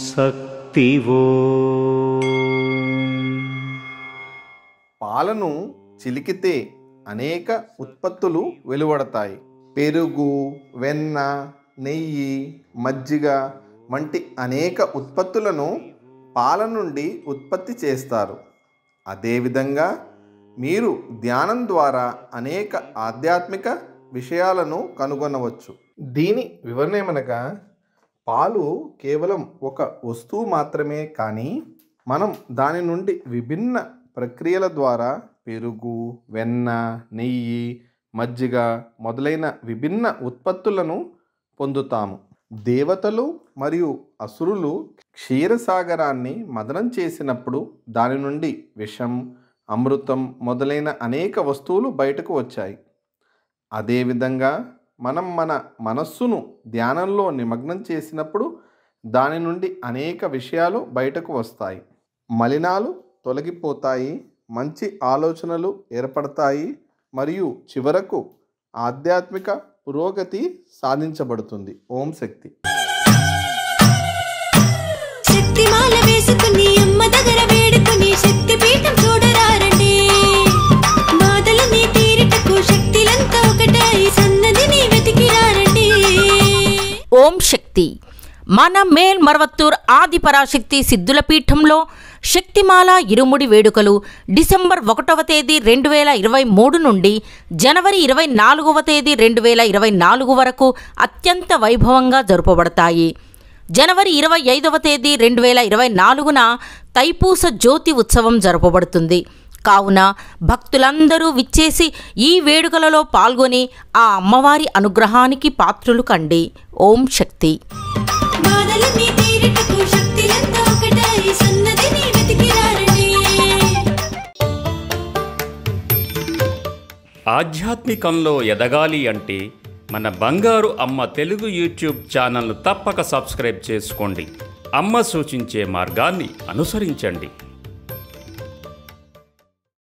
శక్తివో. పాలను చిలికితే అనేక ఉత్పత్తులు వెలువడతాయి. పెరుగు, వెన్న, నెయ్యి, మజ్జిగ వంటి అనేక ఉత్పత్తులను పాల నుండి ఉత్పత్తి చేస్తారు. అదేవిధంగా మీరు ధ్యానం ద్వారా అనేక ఆధ్యాత్మిక విషయాలను కనుగొనవచ్చు. దీని వివరణ ఏమనగా, పాలు కేవలం ఒక వస్తువు మాత్రమే కానీ మనం దాని నుండి విభిన్న ప్రక్రియల ద్వారా పెరుగు, వెన్న, నెయ్యి, మజ్జిగ మొదలైన విభిన్న ఉత్పత్తులను పొందుతాము. దేవతలు మరియు అసురులు క్షీరసాగరాన్ని మదనం చేసినప్పుడు దాని నుండి విషం, అమృతం మొదలైన అనేక వస్తువులు బయటకు వచ్చాయి. అదేవిధంగా మనం మన మనస్సును ధ్యానంలో నిమగ్నం చేసినప్పుడు దాని నుండి అనేక విషయాలు బయటకు వస్తాయి. మలినాలు తొలగిపోతాయి, మంచి ఆలోచనలు ఏర్పడతాయి మరియు చివరకు ఆధ్యాత్మిక పురోగతి సాధించబడుతుంది. ఓం శక్తి. శక్తిమాల వేసుకుని అమ్మ దగ్గర వేడుకుని శక్తి పీఠం చూడరారండి. బాధలని తీరుటకు శక్తిలంతా ఒకటై సన్నదిని వెతికిరారండి. ఓం శక్తి. మన మేల్ మర్వత్తూర్ ఆది పరాశక్తి సిద్ధుల పీఠంలో శక్తిమాల ఇరుముడి వేడుకలు డిసెంబర్ 1వ తేదీ 2023 నుండి జనవరి 24వ తేదీ 2024 వరకు అత్యంత వైభవంగా జరుపబడతాయి. జనవరి 25వ తేదీ 2024న తైపూస జ్యోతి ఉత్సవం జరుపబడుతుంది. కావున భక్తులందరూ విచ్చేసి ఈ వేడుకలలో పాల్గొని ఆ అమ్మవారి అనుగ్రహానికి పాత్రులు కండి. ఓం శక్తి. ఆధ్యాత్మికంలో ఎదగాలి అంటే మన బంగారు అమ్మ తెలుగు యూట్యూబ్ ఛానల్ను తప్పక సబ్స్క్రైబ్ చేసుకోండి. అమ్మ సూచించే మార్గాన్ని అనుసరించండి.